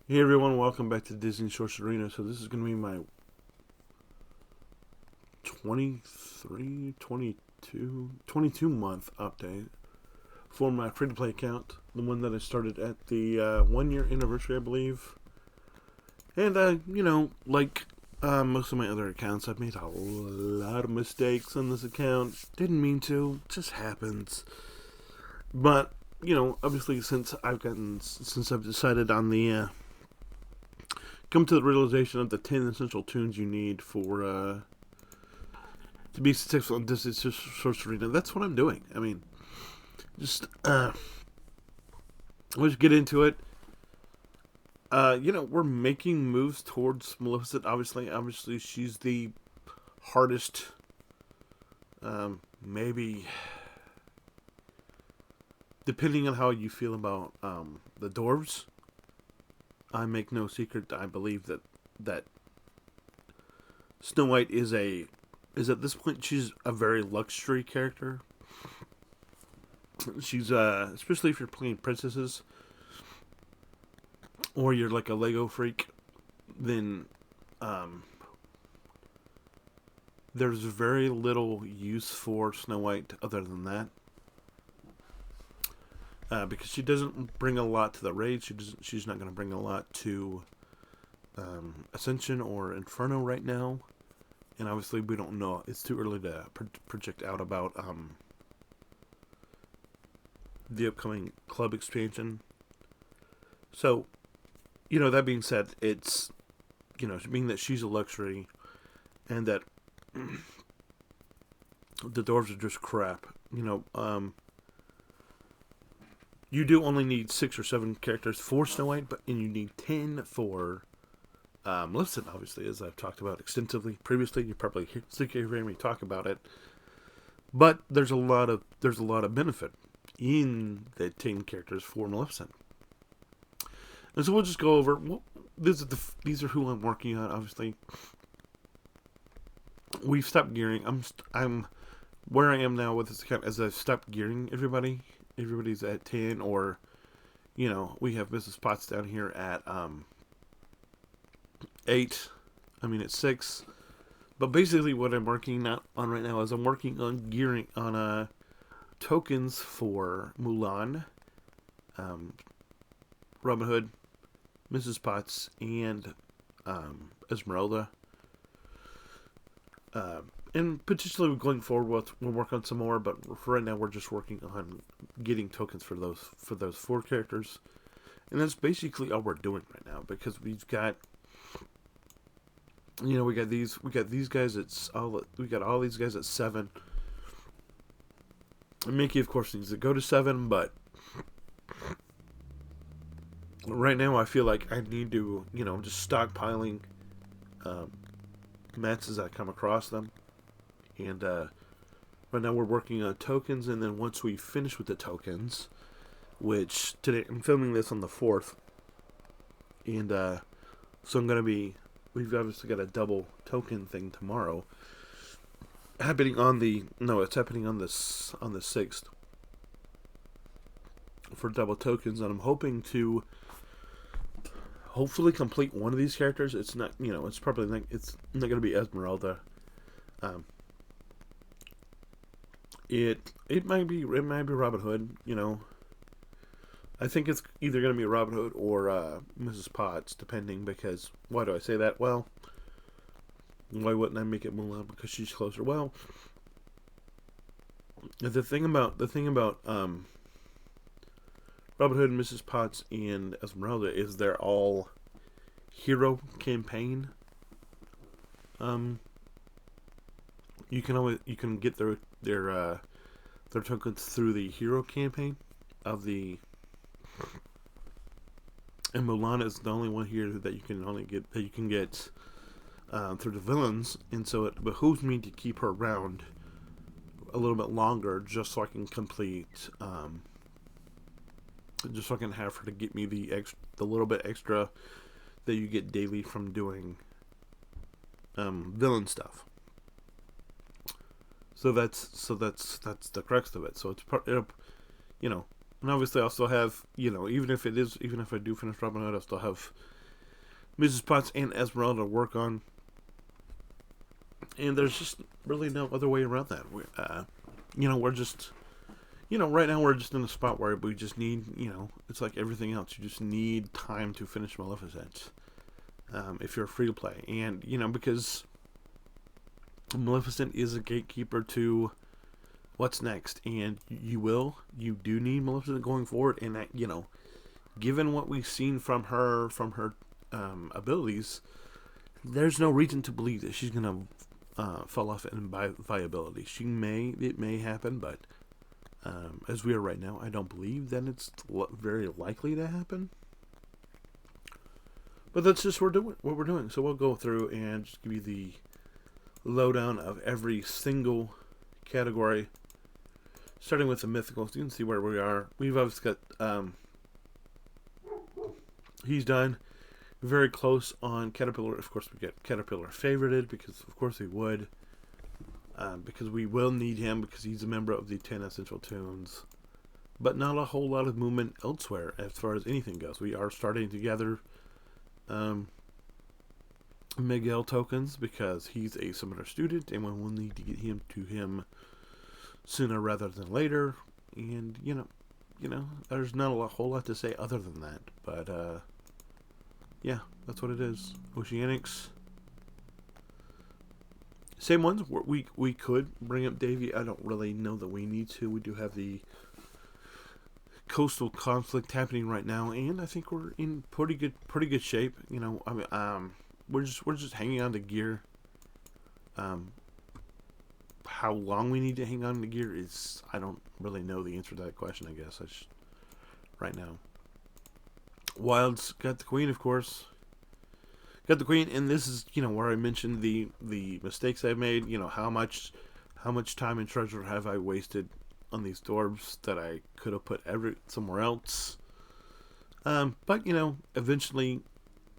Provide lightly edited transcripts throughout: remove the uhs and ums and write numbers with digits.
Hey everyone, welcome back to Disney Sorcerer. So this is going to be my 22 month update for my free-to-play account. The one that I started at the 1 year anniversary, I believe. And, most of my other accounts, I've made a lot of mistakes on this account. Didn't mean to, just happens. But, obviously since I've decided on the come to the realization of the 10 essential tunes you need for to be successful in Disney Source Arena. That's what I'm doing. I mean, just let's get into it. We're making moves towards Maleficent. Obviously, she's the hardest. Maybe depending on how you feel about the dwarves. I make no secret. I believe that Snow White is at this point she's a very luxury character. She's especially if you're playing princesses or you're like a Lego freak, then um, there's very little use for Snow White other than that. Because she doesn't bring a lot to the raid. She's not going to bring a lot to Ascension or Inferno right now. And obviously, we don't know. It's too early to project out about the upcoming club expansion. So, that being said, it's, being that she's a luxury and that the dwarves are just crap, you do only need 6 or 7 characters for Snow White, and you need 10 for Maleficent, obviously, as I've talked about extensively previously. You probably sick of hearing me talk about it, but there's a lot of benefit in the 10 characters for Maleficent, and so we'll just go over. Well, these are who I'm working on. Obviously, we've stopped gearing. I'm where I am now with this account as I've stopped gearing everybody. Everybody's at 10, or we have Mrs. Potts down here at 8. I mean, it's 6. But basically, what I'm working on right now is I'm working on gearing on tokens for Mulan, um, Robin Hood, Mrs. Potts, and Esmeralda. And potentially going forward, we'll work on some more. But for right now, we're just working on getting tokens for those 4 characters, and that's basically all we're doing right now because we've got. We got these guys we got all these guys at 7. And Mickey, of course, needs to go to 7, but right now I feel like I need to, just stockpiling mats as I come across them. And right now we're working on tokens, and then once we finish with the tokens, which today I'm filming this on the 4th, and so I'm gonna be. We've obviously got a double token thing tomorrow. Happening on the it's happening on the 6th for double tokens, and I'm hoping to hopefully complete one of these characters. It's not, it's probably not, it's not going to be Esmeralda. Um, it might be Robin Hood. I think it's either going to be Robin Hood or Mrs. Potts, depending. Because why do I say that? Well, why wouldn't I make it Mulan? Because she's closer. Well, the thing about Robin Hood, Mrs. Potts, and Esmeralda is they're all hero campaign. You can get their tokens through the hero campaign of the. And Mulan is the only one here that you can get through the villains, and so it behooves me to keep her around a little bit longer, just so I can complete, just so I can have her to get me the little bit extra that you get daily from doing villain stuff. So that's the crux of it. So it's part, And obviously, I'll still have, even if I do finish Robin Hood, I'll still have Mrs. Potts and Esmeralda to work on. And there's just really no other way around that. We're just, right now we're just in a spot where we just need, it's like everything else. You just need time to finish Maleficent. If you're free to play. And, because Maleficent is a gatekeeper to what's next. And you do need Maleficent going forward. And that, given what we've seen from her abilities, there's no reason to believe that she's going to fall off in viability. It may happen, but as we are right now, I don't believe that it's very likely to happen. But that's just what we're doing. So we'll go through and just give you the lowdown of every single category, starting with the mythical. So you can see where we are. We've obviously got he's done. Very close on Caterpillar. Of course, we get Caterpillar favorited because, of course, we would. Because we will need him because he's a member of the 10 Essential Tunes. But not a whole lot of movement elsewhere as far as anything goes. We are starting to gather Miguel tokens because he's a summoner student and we will need to get him sooner rather than later. And, there's not a whole lot to say other than that. But, yeah, that's what it is. Oceanics. Same ones. We could bring up Davy. I don't really know that we need to. We do have the coastal conflict happening right now, and I think we're in pretty good shape. We're just hanging on to gear. How long we need to hang on to gear is, I don't really know the answer to that question. I guess right now. Wild's got the Queen, of course. Got the Queen, and this is where I mentioned the mistakes I made. How much time and treasure have I wasted on these dwarves that I could have put somewhere else. But eventually,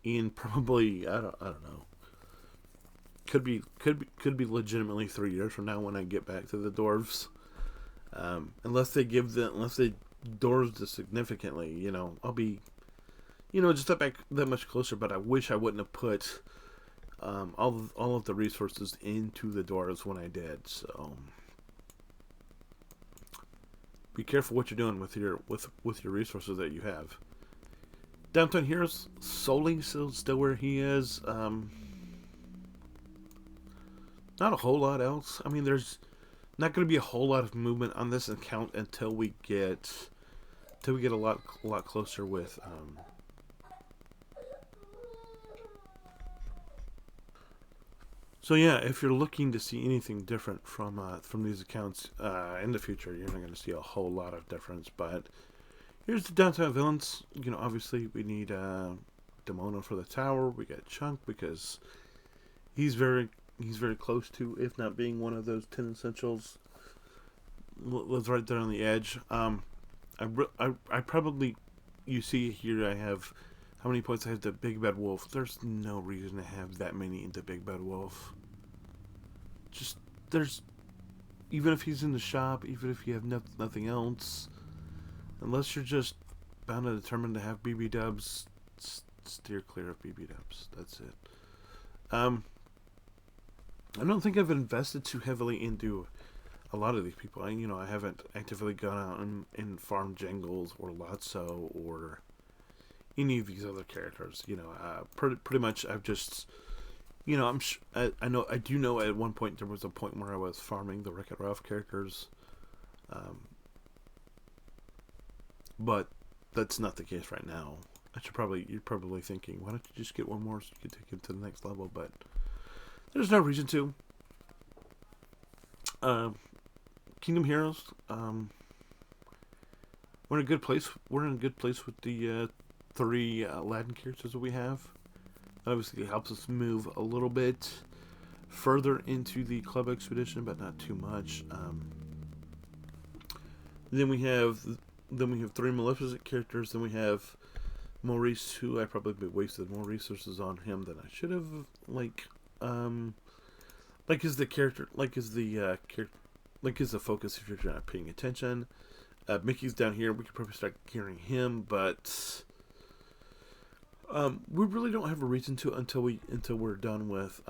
in probably I don't know. Could be legitimately 3 years from now when I get back to the dwarves. Unless they dwarves this significantly, I'll be. Just that much closer, but I wish I wouldn't have put all of the resources into the dwarves when I did. So be careful what you're doing with your resources that you have. Downtown Heroes, Soling still where he is. Not a whole lot else. I mean, there's not going to be a whole lot of movement on this account until we get a lot closer with. So yeah, if you're looking to see anything different from these accounts in the future, you're not going to see a whole lot of difference. But here's the downtown villains. Obviously we need Demono for the tower. We got Chunk because he's very close to, if not being one of those 10 essentials. Lives right there on the edge. I probably, you see here I have. How many points I have to Big Bad Wolf? There's no reason to have that many into Big Bad Wolf. Even if he's in the shop, even if you have nothing else, unless you're just bound and determined to have BB dubs, steer clear of BB dubs. That's it. I don't think I've invested too heavily into a lot of these people. I haven't actively gone out and farmed Jangles or Lotso or any of these other characters. Pretty much I've just, I do know at one point there was a point where I was farming the Wreck-It Ralph characters, but that's not the case right now. You're probably thinking, why don't you just get one more so you can take it to the next level? But there's no reason to. Kingdom Heroes, we're in a good place. We're in a good place with the 3 Aladdin characters that we have. Obviously, it helps us move a little bit further into the club expedition, but not too much. Then we have 3 Maleficent characters. Then we have Maurice, who I probably wasted more resources on him than I should have. Is the character, is the focus if you're not paying attention. Mickey's down here. We could probably start gearing him, but we really don't have a reason to until we're done with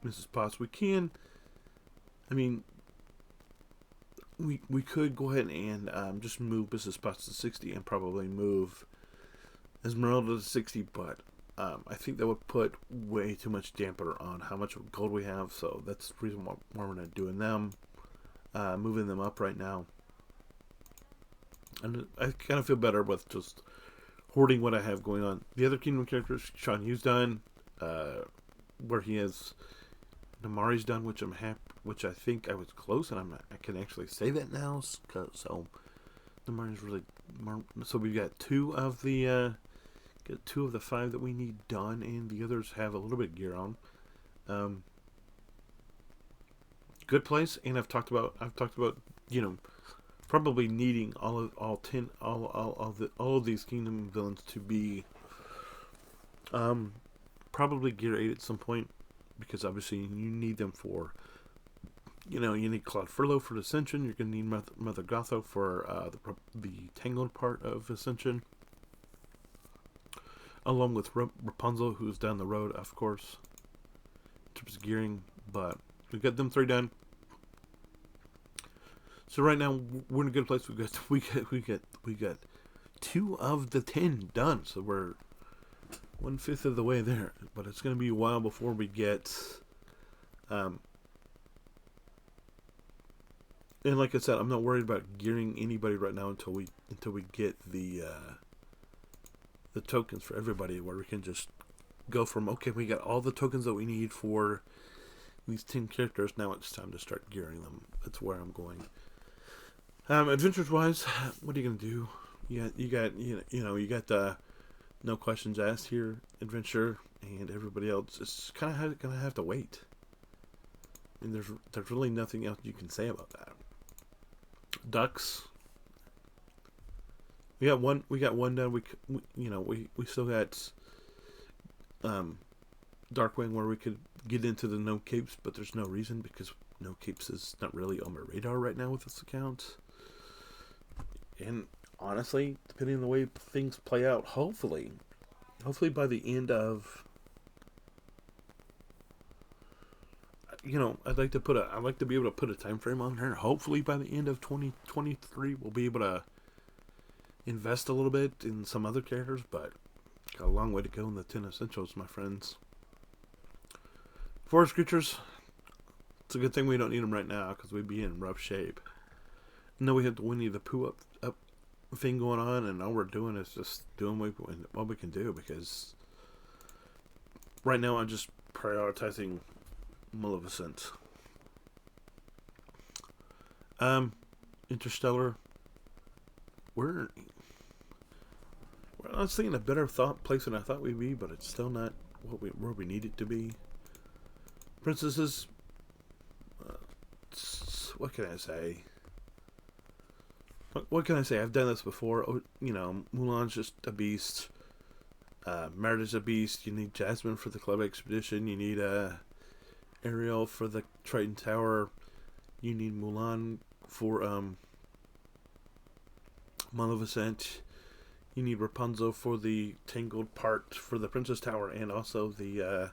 Mrs. Potts. We can. I mean, we could go ahead and just move Mrs. Potts to 60 and probably move Esmeralda to 60, but I think that would put way too much damper on how much gold we have, so that's the reason why we're not doing them. Moving them up right now. And I kind of feel better with just hoarding what I have going on. The other Kingdom characters, Sean Yu's done, where he has Namari's done, which I'm happy, which I think I was close, and I can actually say that now. So Namari's really. So we've got two of the 5 that we need done, and the others have a little bit of gear on. Good place, and I've talked about probably needing all of these Kingdom villains to be probably gear 8 at some point, because obviously you need them for, you need Cloud Furlough for Ascension. You're going to need Mother Gotho for the Tangled part of Ascension, along with Rapunzel, who's down the road, of course, in terms of gearing. But we've got them 3 done. So right now we're in a good place. We got 2 of the 10 done. So we're 1/5 of the way there. But it's going to be a while before we get. And like I said, I'm not worried about gearing anybody right now until we get the tokens for everybody, where we can just go from, okay, we got all the tokens that we need for these 10 characters. Now it's time to start gearing them. That's where I'm going. Adventures wise, what are you gonna do? You got the no questions asked here adventure, and everybody else is kind of gonna have to wait. I mean, there's really nothing else you can say about that. Ducks. We got one done. We still got Darkwing, where we could get into the no capes, but there's no reason, because no capes is not really on my radar right now with this account. And honestly, depending on the way things play out, hopefully by the end of, I'd like to be able to put a time frame on here. Hopefully by the end of 2023, we'll be able to invest a little bit in some other characters, but got a long way to go in the 10 essentials, my friends. Forest creatures, it's a good thing we don't need them right now, because we'd be in rough shape. No, we have the Winnie the Pooh up thing going on, and all we're doing is just doing what we can do, because right now I'm just prioritizing Maleficent. Interstellar. We're honestly in a better place than I thought we'd be, but it's still not where we need it to be. Princesses. What can I say? What can I say? I've done this before. Mulan's just a beast. Merida's a beast. You need Jasmine for the Club Expedition. You need Ariel for the Triton Tower. You need Mulan for Maleficent. You need Rapunzel for the Tangled part for the Princess Tower, and also the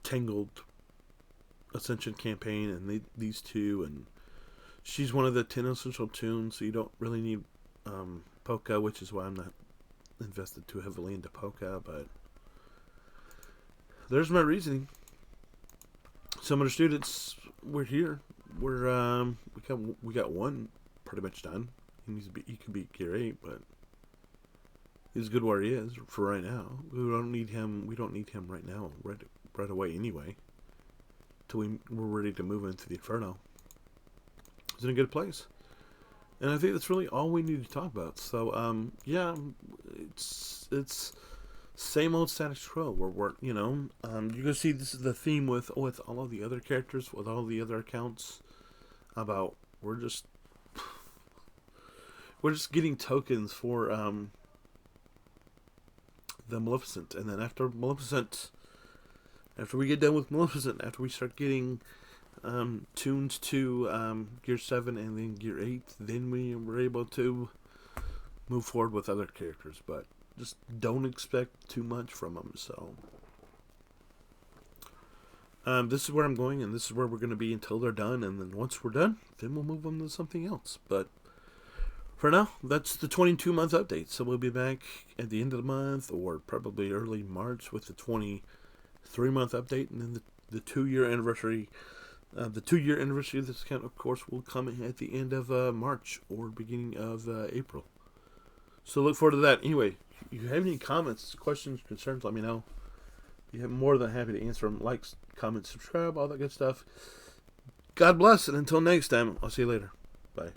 Tangled Ascension campaign, and these 2, and she's one of the 10 essential tunes, so you don't really need Polka, which is why I'm not invested too heavily into Polka, but there's my reasoning. Summoner students, we're here. We got one pretty much done. He can be gear 8, but he's good where he is for right now. We don't need him right now, right away anyway, till we're ready to move into the Inferno. He's in a good place, and I think that's really all we need to talk about. So yeah, it's same old status quo. You can see this is the theme with all of the other characters, with all the other accounts, about we're just getting tokens for the Maleficent, and then after we get done with Maleficent, after we start getting tuned to Gear 7 and then Gear 8. Then we were able to move forward with other characters, but just don't expect too much from them. So this is where I'm going, and this is where we're going to be until they're done. And then once we're done, then we'll move on to something else. But for now, that's the 22-month update. So we'll be back at the end of the month, or probably early March, with the 23-month update, and then the 2-year anniversary. The 2-year anniversary of this account, of course, will come at the end of March or beginning of April. So look forward to that. Anyway, if you have any comments, questions, concerns, let me know. I'm more than happy to answer them. Like, comment, subscribe, all that good stuff. God bless, and until next time, I'll see you later. Bye.